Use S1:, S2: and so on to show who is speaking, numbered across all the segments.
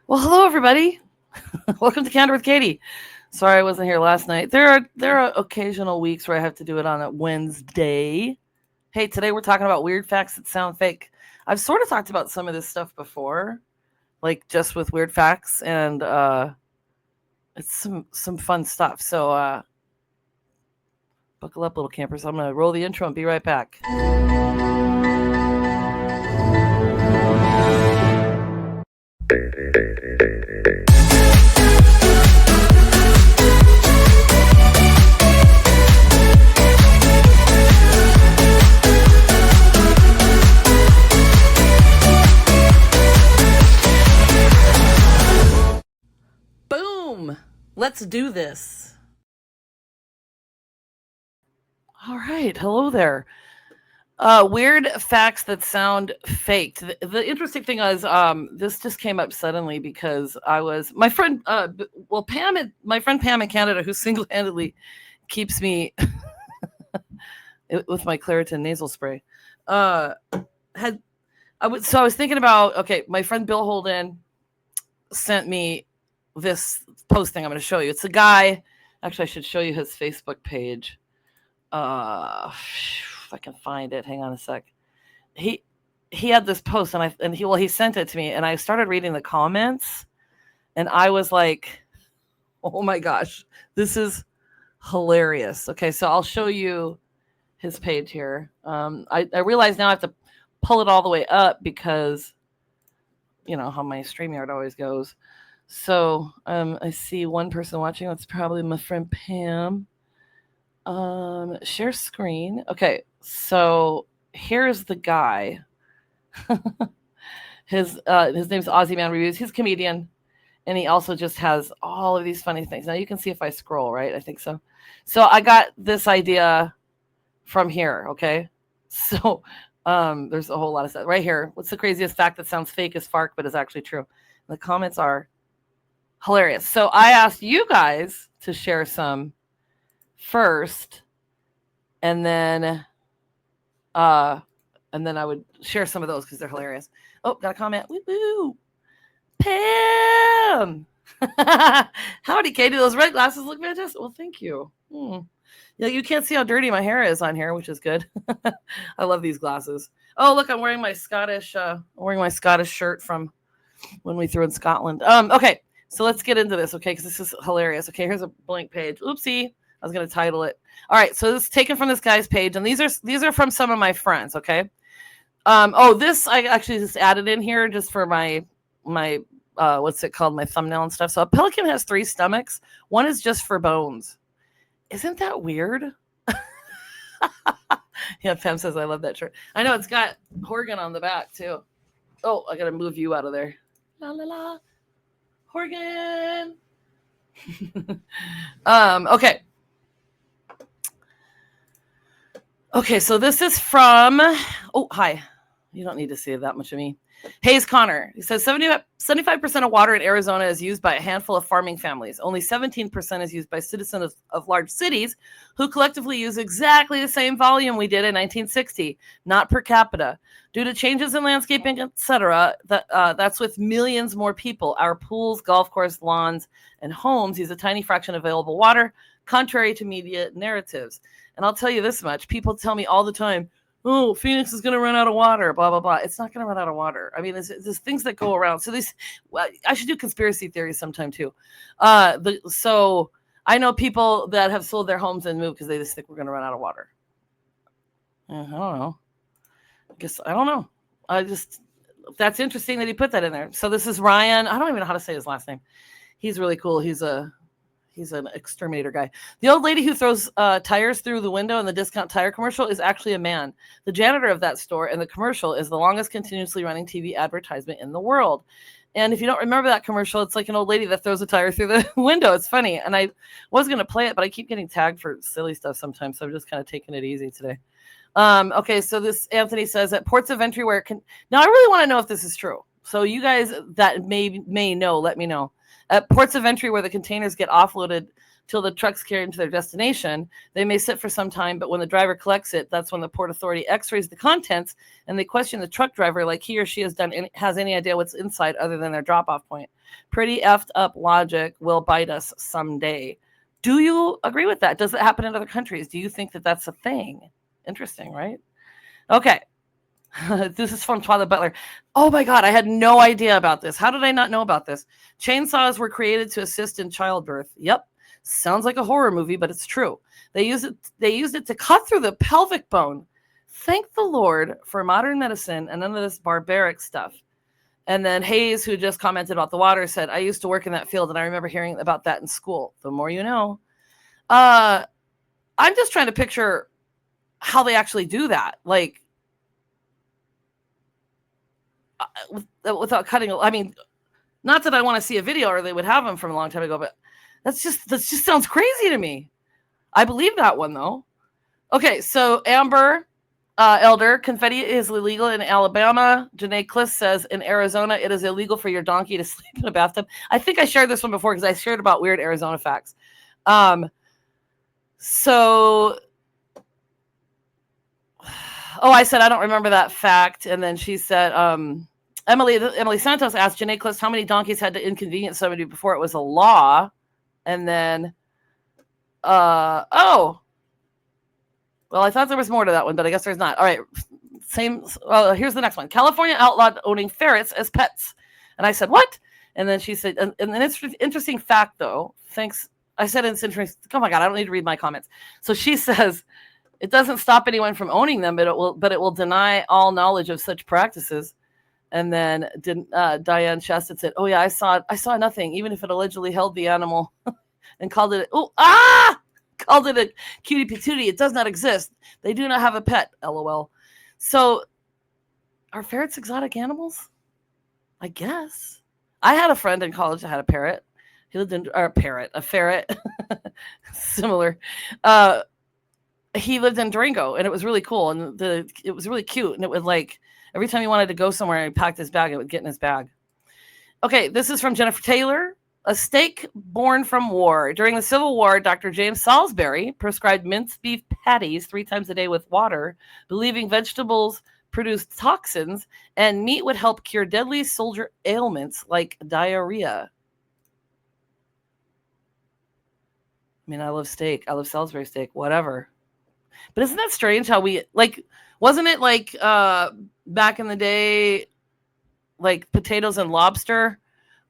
S1: Well, hello everybody. Welcome to Kandor with Katy. Sorry I wasn't here last night. There are occasional weeks where I have to do it on a Wednesday. Hey, today we're talking about weird facts that sound fake. I've sort of talked about some of this stuff before, like just with weird facts, and it's some fun stuff. So buckle up, little campers. I'm gonna roll the intro and be right back. Boom! Let's do this. All right, hello there. Weird facts that sound faked. The interesting thing is, this just came up suddenly because I was my friend. My friend Pam in Canada, who single-handedly keeps me with my Claritin nasal spray. I was thinking about, okay, my friend Bill Holden sent me this posting I'm going to show you. It's a guy. Actually, I should show you his Facebook page. If I can find it, hang on a sec. He had this post and he sent it to me, and I started reading the comments, and I was like, oh my gosh, this is hilarious. Okay, so I'll show you his page here. I realize now I have to pull it all the way up because you know how my StreamYard always goes. So I see one person watching. That's probably my friend Pam. Share screen. Okay, so here's the guy. his name's Aussie Man Reviews. He's a comedian, and he also just has all of these funny things. Now you can see if I scroll, right? I think so. So I got this idea from here. Okay, so there's a whole lot of stuff right here. What's the craziest fact that sounds fake as FARC but is actually true? And the comments are hilarious. So I asked you guys to share some first, and then I would share some of those because they're hilarious. Oh, got a comment. Woo woo. Pam. Howdy, Katy. Those red glasses look fantastic. Well, thank you. Yeah, you can't see how dirty my hair is on here, which is good. I love these glasses. Oh, look, I'm wearing my Scottish shirt from when we threw in Scotland. Okay, so let's get into this, okay? Because this is hilarious. Okay, here's a blank page. Oopsie. I was going to title it. All right, so this is taken from this guy's page, and these are from some of my friends, okay? This I actually just added in here just for my what's it called, my thumbnail and stuff. So a pelican has 3 stomachs. One is just for bones. Isn't that weird? Yeah, Pam says I love that shirt. I know it's got Horgan on the back too. Oh, I got to move you out of there. La la la, Horgan. Okay. Okay, so this is from, oh, hi. You don't need to see that much of me. Hayes Connor. He says 75% of water in Arizona is used by a handful of farming families. Only 17% is used by citizens of large cities who collectively use exactly the same volume we did in 1960, not per capita. Due to changes in landscaping, etc., that's with millions more people. Our pools, golf course, lawns, and homes use a tiny fraction of available water, contrary to media narratives. And I'll tell you this much. People tell me all the time, oh, Phoenix is going to run out of water, blah, blah, blah. It's not going to run out of water. I mean, there's things that go around. So I should do conspiracy theories sometime too. So I know people that have sold their homes and moved because they just think we're going to run out of water. I don't know. I don't know. That's interesting that he put that in there. So this is Ryan. I don't even know how to say his last name. He's really cool. He's an exterminator guy. The old lady who throws tires through the window in the discount tire commercial is actually a man. The janitor of that store, and the commercial is the longest continuously running TV advertisement in the world. And if you don't remember that commercial, it's like an old lady that throws a tire through the window. It's funny. And I was going to play it, but I keep getting tagged for silly stuff sometimes. So I'm just kind of taking it easy today. Okay, so this Anthony says at ports of entry where it can... Now, I really want to know if this is true. So you guys that may know, let me know. At ports of entry where the containers get offloaded till the truck's carried into their destination. They may sit for some time, but when the driver collects it, that's when the Port Authority x-rays the contents, and they question the truck driver like he or she has any idea what's inside other than their drop-off point. Pretty effed up logic will bite us someday. Do you agree with that? Does it happen in other countries? Do you think that that's a thing? Interesting, right? Okay. This is from Twilight Butler. Oh my God, I had no idea about this. How did I not know about this? Chainsaws were created to assist in childbirth. Yep. Sounds like a horror movie, but it's true. They used it to cut through the pelvic bone. Thank the Lord for modern medicine and none of this barbaric stuff. And then Hayes, who just commented about the water, said, I used to work in that field and I remember hearing about that in school. The more you know. I'm just trying to picture how they actually do that. Like, without cutting, I mean, not that I want to see a video or they would have them from a long time ago, but that just sounds crazy to me. I believe that one though. Okay, so Amber Elder, confetti is illegal in Alabama. Janae Cliss says in Arizona it is illegal for your donkey to sleep in a bathtub. I think I shared this one before because I shared about weird Arizona facts. I said I don't remember that fact, and then she said Emily Santos asked Janae Cliss how many donkeys had to inconvenience somebody before it was a law, and then well, I thought there was more to that one, but I guess there's not. All right, same. Well, here's the next one. California outlawed owning ferrets as pets, and I said what? And then she said, and an interesting fact though. Thanks. I said it's interesting. Oh my God, I don't need to read my comments. So she says. It doesn't stop anyone from owning them, but it will deny all knowledge of such practices. And then Diane Shasted said, "Oh yeah, I saw nothing, even if it allegedly held the animal, and called it called it a cutie patootie. It does not exist. They do not have a pet. LOL." So, are ferrets exotic animals? I guess. I had a friend in college that had a parrot. He lived in a ferret, similar. He lived in Durango, and it was really cool, and it was really cute, and it would like every time he wanted to go somewhere and he packed his bag, it would get in his bag. Okay, this is from Jennifer Taylor. A steak born from war. During the Civil War, Dr. James Salisbury prescribed minced beef patties 3 times a day with water, believing vegetables produced toxins and meat would help cure deadly soldier ailments like diarrhea. I mean, I love steak. I love Salisbury steak, whatever. But isn't that strange how we, like, wasn't it like back in the day, like potatoes and lobster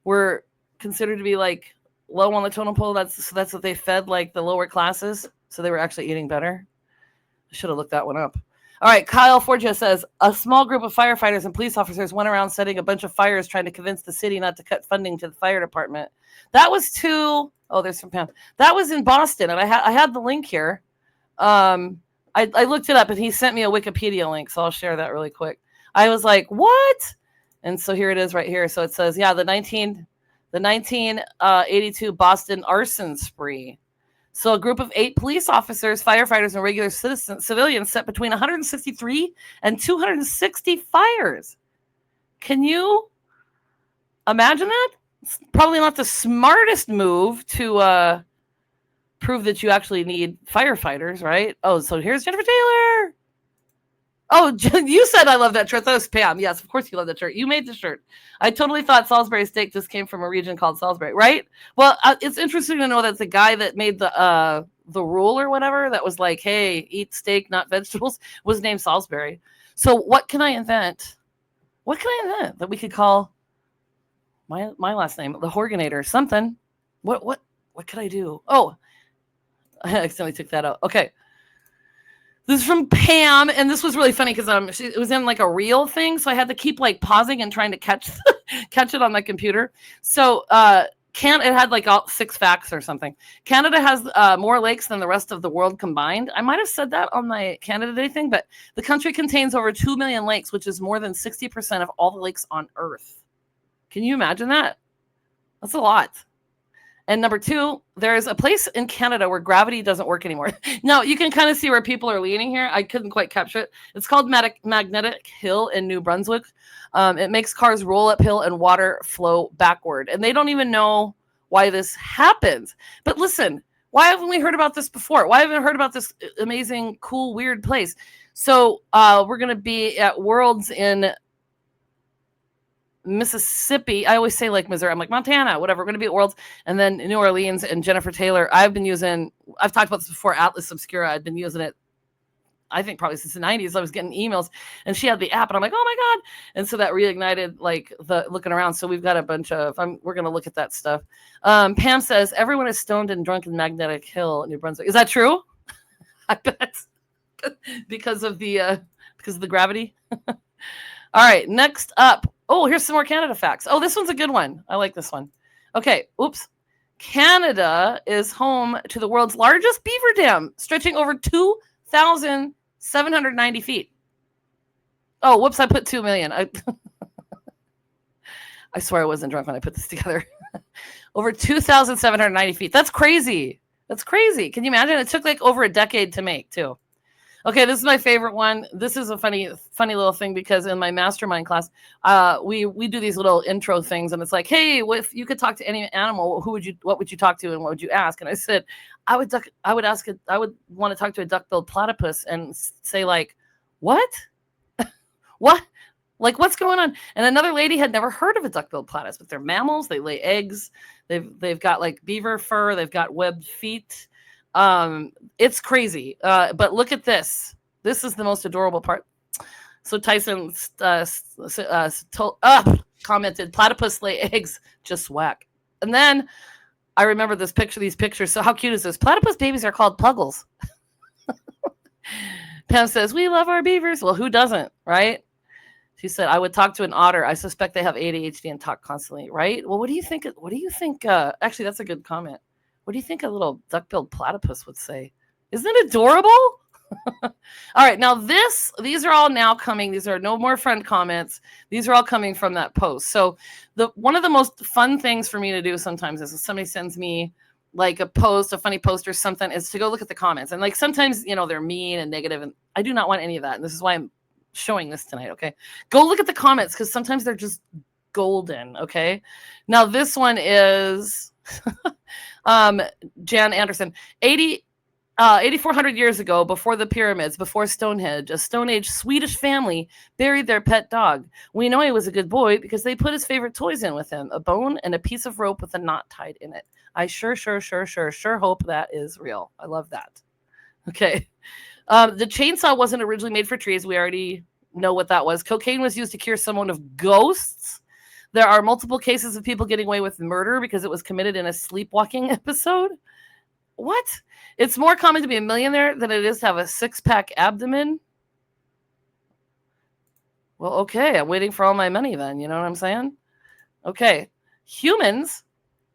S1: were considered to be like low on the totem pole? That's what they fed like the lower classes. So they were actually eating better. I should have looked that one up. All right. Kyle Forgia says a small group of firefighters and police officers went around setting a bunch of fires trying to convince the city not to cut funding to the fire department. That was there's from Pam. That was in Boston. And I had the link here. I looked it up and he sent me a Wikipedia link, so I'll share that really quick. I was like, what? And so here it is right here. So it says, yeah, the 1982 Boston arson spree. So a group of 8 police officers, firefighters, and regular civilians set between 163 and 260 fires. Can you imagine that? It's probably not the smartest move to prove that you actually need firefighters, right? Oh, so here's Jennifer Taylor. Oh, you said I love that shirt. That was Pam. Yes, of course you love that shirt. You made the shirt. I totally thought Salisbury steak just came from a region called Salisbury, right? Well, it's interesting to know that the guy that made the rule or whatever that was like, hey, eat steak, not vegetables, was named Salisbury. So what can I invent? What can I invent that we could call my last name, the Horganator, something? What could I do? Oh, I accidentally took that out. Okay. This is from Pam, and this was really funny because it was in like a reel thing, so I had to keep like pausing and trying to catch it on my computer. So it had like 6 facts or something. Canada has more lakes than the rest of the world combined. I might have said that on my Canada Day thing, but the country contains over 2 million lakes, which is more than 60% of all the lakes on Earth. Can you imagine that? That's a lot. And number 2, there's a place in Canada where gravity doesn't work anymore. Now, you can kind of see where people are leaning here. I couldn't quite capture it. It's called Magnetic Hill in New Brunswick. It makes cars roll uphill and water flow backward. And they don't even know why this happens. But listen, Why haven't we heard about this before? Why haven't we heard about this amazing, cool, weird place? So we're going to be at Worlds in Mississippi. I always say like Missouri. I'm like Montana, whatever. We're going to be at Worlds. And then New Orleans and Jennifer Taylor. I've talked about this before, Atlas Obscura. I've been using it, I think probably since the 90s. I was getting emails and she had the app and I'm like, oh my God. And so that reignited like the looking around. So we've got a bunch of, we're going to look at that stuff. Pam says, everyone is stoned and drunk in Magnetic Hill, New Brunswick. Is that true? I bet because of the gravity. All right, next up. Oh, here's some more Canada facts. Oh, this one's a good one. I like this one. Okay, oops. Canada is home to the world's largest beaver dam, stretching over 2,790 feet. Oh, whoops, I put 2 million. I swear I wasn't drunk when I put this together. Over 2,790 feet. That's crazy. That's crazy. Can you imagine? It took like over a decade to make, too. Okay, this is my favorite one. This is a funny little thing because in my mastermind class, we do these little intro things, and it's like, hey, if you could talk to any animal, what would you talk to, and what would you ask? And I said, I would want to talk to a duck-billed platypus and say like, what? What? Like, what's going on? And another lady had never heard of a duck-billed platypus, but they're mammals. They lay eggs. They've got like beaver fur. They've got webbed feet. It's crazy. But look at this. This is the most adorable part. So Tyson commented, platypus lay eggs, just whack. And then I remember these pictures. So how cute is this? Platypus babies are called puggles. Pam says, we love our beavers. Well, who doesn't, right? She said, I would talk to an otter. I suspect they have ADHD and talk constantly, right? Well, what do you think? Actually, that's a good comment. What do you think a little duck-billed platypus would say? Isn't it adorable? All right, now these are all now coming. These are no more friend comments. These are all coming from that post. So one of the most fun things for me to do sometimes is if somebody sends me like a funny post or something, is to go look at the comments. And like sometimes, they're mean and negative, and I do not want any of that. And this is why I'm showing this tonight, okay? Go look at the comments because sometimes they're just golden, okay? Now this one is Jan Anderson. 8,400 years ago, before the pyramids, before Stonehenge, a Stone Age Swedish family buried their pet dog. We know he was a good boy because they put his favorite toys in with him, a bone and a piece of rope with a knot tied in it. I sure hope that is real. I love that. Okay. The chainsaw wasn't originally made for trees. We already know what that was. Cocaine was used to cure someone of ghosts. There are multiple cases of people getting away with murder because it was committed in a sleepwalking episode. What? It's more common to be a millionaire than it is to have a six-pack abdomen. Well, okay. I'm waiting for all my money then. You know what I'm saying? Okay. Humans.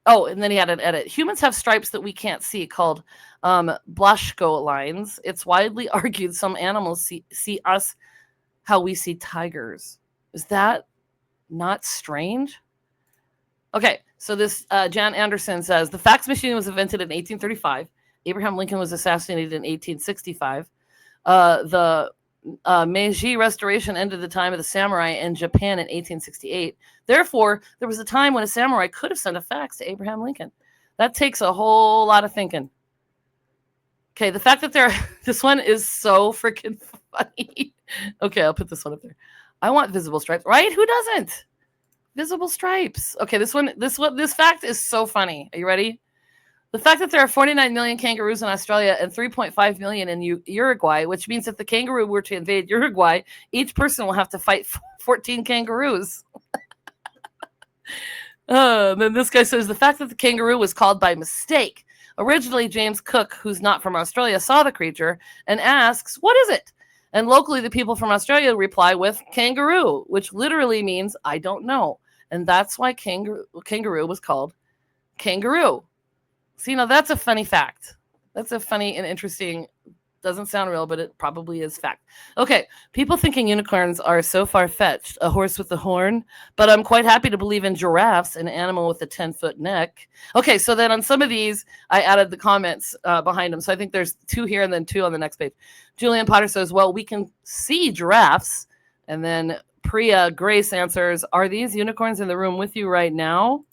S1: Oh, and then he had an edit. Humans have stripes that we can't see called Blaschko lines. It's widely argued some animals see us how we see tigers. Is that not strange? Okay, so this Jan Anderson says, the fax machine was invented in 1835. Abraham Lincoln was assassinated in 1865. The Meiji Restoration ended the time of the samurai in Japan in 1868. Therefore, there was a time when a samurai could have sent a fax to Abraham Lincoln. That takes a whole lot of thinking. Okay, the fact that this one is so freaking funny. Okay, I'll put this one up there. I want visible stripes, right? Who doesn't? Visible stripes. Okay, this fact is so funny. Are you ready? The fact that there are 49 million kangaroos in Australia and 3.5 million in Uruguay, which means if the kangaroo were to invade Uruguay, each person will have to fight 14 kangaroos. Then this guy says, the fact that the kangaroo was called by mistake. Originally, James Cook, who's not from Australia, saw the creature and asks, what is it? And locally, the people from Australia reply with kangaroo, which literally means I don't know. And that's why kangaroo was called kangaroo. See, now that's a funny fact. That's a funny and interesting, doesn't sound real, but it probably is fact. Okay, people thinking unicorns are so far-fetched, a horse with a horn, but I'm quite happy to believe in giraffes, an animal with a 10-foot neck. Okay, so then on some of these, I added the comments behind them. So I think there's 2 here and then 2 on the next page. Julian Potter says, well, we can see giraffes. And then Priya Grace answers, are these unicorns in the room with you right now?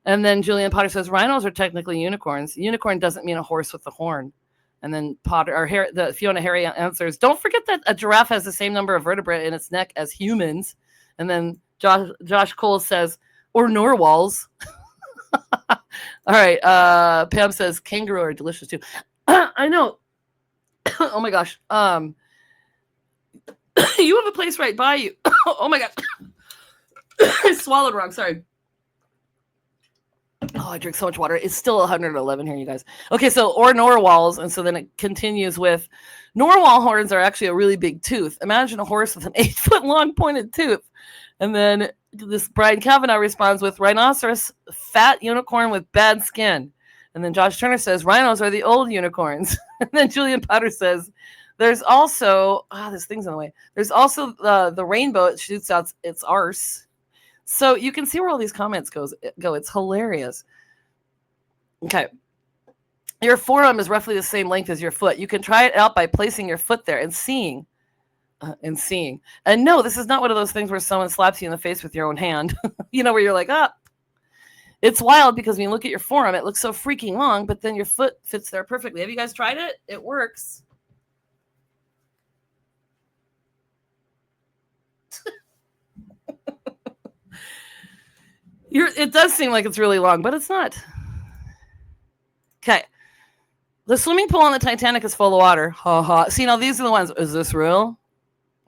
S1: And then Julian Potter says rhinos are technically unicorns. Unicorn doesn't mean a horse with a horn. And then Fiona Harry answers, don't forget that a giraffe has the same number of vertebrae in its neck as humans. And then Josh Cole says, or narwhals. All right. Pam says kangaroo are delicious too. I know. Oh my gosh. You have a place right by you. Oh my gosh. I swallowed wrong. Sorry. Oh, I drink so much water. It's still 111 here, you guys. Okay, so or narwhals, and so then it continues with narwhal horns are actually a really big tooth. Imagine a horse with an 8-foot long pointed tooth. And then this Brian Kavanaugh responds with rhinoceros, fat unicorn with bad skin. And then Josh Turner says rhinos are the old unicorns. And then Julian Potter says there's also this thing's in the way. There's also the rainbow. It shoots out its arse. So you can see where all these comments go. It's hilarious. Okay. Your forearm is roughly the same length as your foot. You can try it out by placing your foot there and seeing. And no, this is not one of those things where someone slaps you in the face with your own hand. Where you're like, It's wild because when you look at your forearm, it looks so freaking long, but then your foot fits there perfectly. Have you guys tried it? It works. It does seem like it's really long, but it's not. Okay. The swimming pool on the Titanic is full of water. Ha ha. See, now these are the ones. Is this real?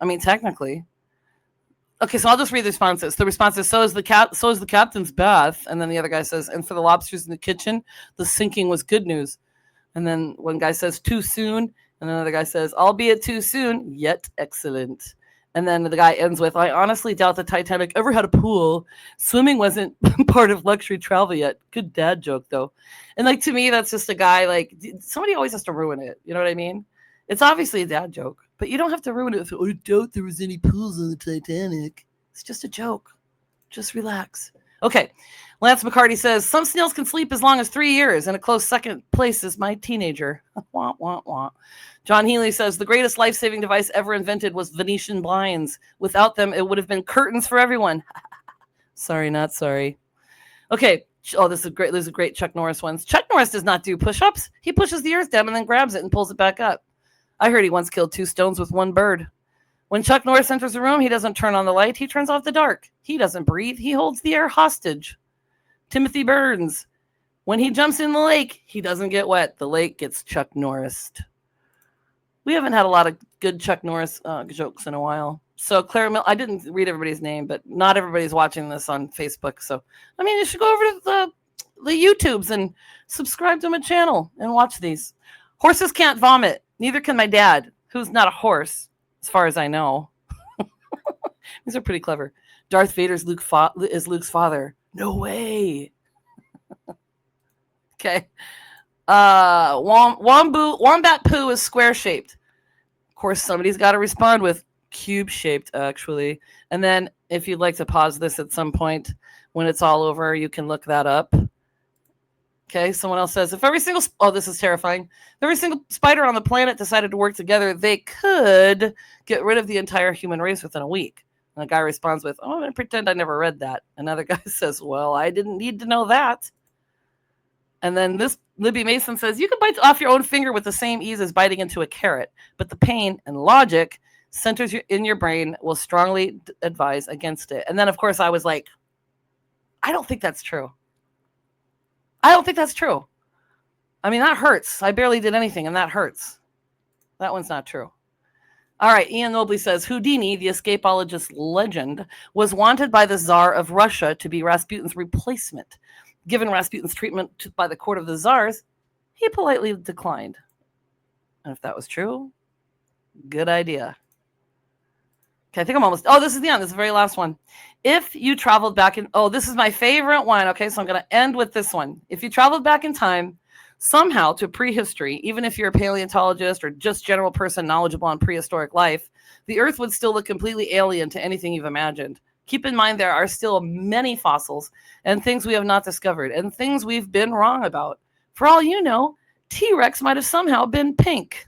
S1: I mean, technically. Okay, so I'll just read the responses. The response is, so is the captain's bath. And then the other guy says, and for the lobsters in the kitchen, the sinking was good news. And then one guy says, too soon. And another guy says, albeit too soon, yet excellent. And then the guy ends with, I honestly doubt the Titanic ever had a pool. Swimming wasn't part of luxury travel yet. Good dad joke, though. And to me, that's just a guy, somebody always has to ruin it. You know what I mean? It's obviously a dad joke, but you don't have to ruin it with, I doubt there was any pools on the Titanic. It's just a joke. Just relax. Okay. Lance McCarty says, some snails can sleep as long as 3 years, and a close second place is my teenager. Wah, wah, wah. John Healy says, the greatest life-saving device ever invented was Venetian blinds. Without them, it would have been curtains for everyone. Sorry, not sorry. Okay. Oh, this is great. There's a great Chuck Norris ones. Chuck Norris does not do push-ups. He pushes the earth down and then grabs it and pulls it back up. I heard he once killed 2 stones with 1 bird. When Chuck Norris enters a room, he doesn't turn on the light. He turns off the dark. He doesn't breathe. He holds the air hostage. Timothy Burns. When he jumps in the lake, he doesn't get wet. The lake gets Chuck Norris. We haven't had a lot of good Chuck Norris jokes in a while. So Claire Mill, I didn't read everybody's name, but not everybody's watching this on Facebook. So, I mean, you should go over to the YouTubes and subscribe to my channel and watch these. Horses can't vomit. Neither can my dad, who's not a horse, as far as I know. These are pretty clever. Darth Vader's is Luke's father. No way. Okay. Wombat poo is square-shaped. Of course, somebody's got to respond with cube-shaped, actually. And then if you'd like to pause this at some point when it's all over, you can look that up. Okay, someone else says, if every single, this is terrifying. If every single spider on the planet decided to work together, they could get rid of the entire human race within a week. And a guy responds with, I'm going to pretend I never read that. Another guy says, well, I didn't need to know that. And then this Libby Mason says, you can bite off your own finger with the same ease as biting into a carrot, but the pain and logic centers in your brain will strongly advise against it. And then, of course, I was like, I don't think that's true. I don't think that's true. I mean, that hurts. I barely did anything, and that hurts. That one's not true. All right, Ian Nobley says, Houdini, the escapologist legend, was wanted by the Tsar of Russia to be Rasputin's replacement. Given Rasputin's treatment by the court of the Tsars, he politely declined. And if that was true, good idea. Okay, I think I'm almost... this is the end. This is the very last one. If you traveled back in... this is my favorite one. Okay, so I'm going to end with this one. If you traveled back in time, somehow to prehistory, even if you're a paleontologist or just general person knowledgeable on prehistoric life, the Earth would still look completely alien to anything you've imagined. Keep in mind there are still many fossils and things we have not discovered and things we've been wrong about. For all you know, T-Rex might have somehow been pink.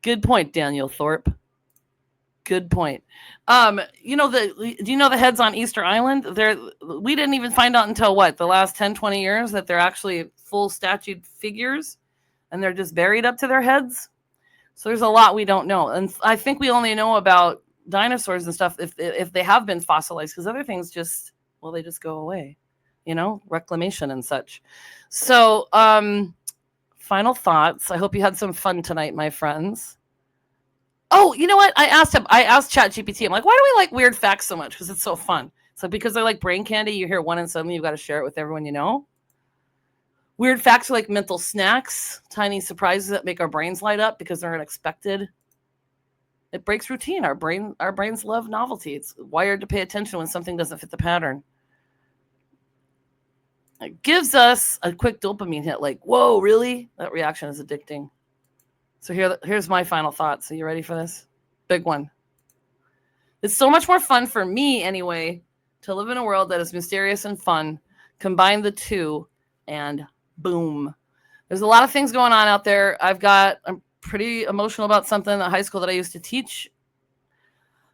S1: Good point, Daniel Thorpe. Good point. Do you know the heads on Easter Island? We didn't even find out until what, the last 10, 20 years that they're actually full statued figures and they're just buried up to their heads. So there's a lot we don't know. And I think we only know about dinosaurs and stuff if they have been fossilized, because other things they just go away, reclamation and such. So final thoughts. I hope you had some fun tonight, my friends. Oh, you know what? I asked ChatGPT. I'm like, why do we like weird facts so much? Because it's so fun. So because they're like brain candy, you hear one and suddenly you've got to share it with everyone you know. Weird facts are like mental snacks, tiny surprises that make our brains light up because they're unexpected. It breaks routine. Our brains love novelty. It's wired to pay attention when something doesn't fit the pattern. It gives us a quick dopamine hit, like, whoa, really? That reaction is addicting. So here's my final thoughts. Are you ready for this? Big one. It's so much more fun for me, anyway, to live in a world that is mysterious and fun. Combine the two, and boom. There's a lot of things going on out there. I'm pretty emotional about something at high school that I used to teach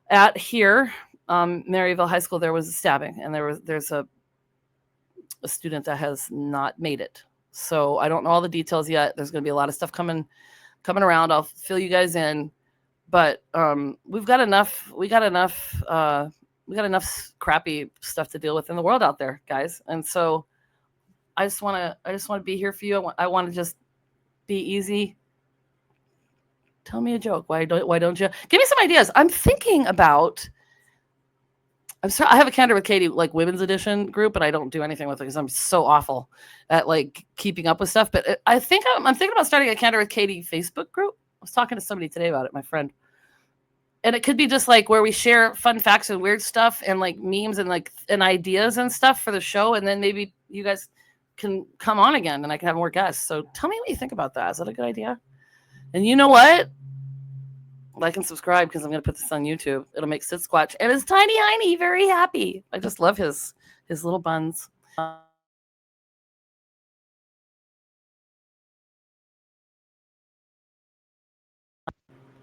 S1: at here. Maryville High School, there was a stabbing, and there's a student that has not made it. So I don't know all the details yet. There's going to be a lot of stuff coming around. I'll fill you guys in, but we've got enough crappy stuff to deal with in the world out there, guys. And so I just want to be here for you. I want to just be easy. Tell me a joke. Why don't you give me some ideas? I'm thinking about. I have a Kandor with Katy, like women's edition group, and I don't do anything with it because I'm so awful at like keeping up with stuff. But I'm thinking about starting a Kandor with Katy Facebook group. I was talking to somebody today about it, my friend. And it could be just like where we share fun facts and weird stuff and like memes and ideas and stuff for the show. And then maybe you guys can come on again and I can have more guests. So tell me what you think about that. Is that a good idea? And you know what? Like and subscribe because I'm going to put this on YouTube. It'll make Sid Squatch and his tiny Heiny very happy. I just love his little buns. I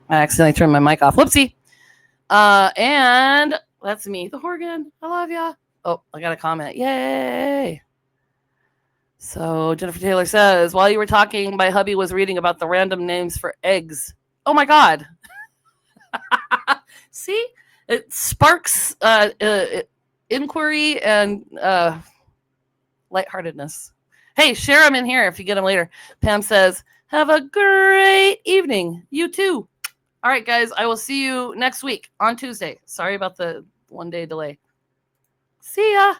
S1: accidentally turned my mic off. Whoopsie. And that's me, the Horgan. I love ya. Oh, I got a comment. Yay. So Jennifer Taylor says, while you were talking, my hubby was reading about the random names for eggs. Oh my God. See, it sparks inquiry and lightheartedness. Hey, share them in here if you get them later. Pam says, have a great evening. You too. All right, guys, I will see you next week on Tuesday. Sorry about the 1 day delay. See ya.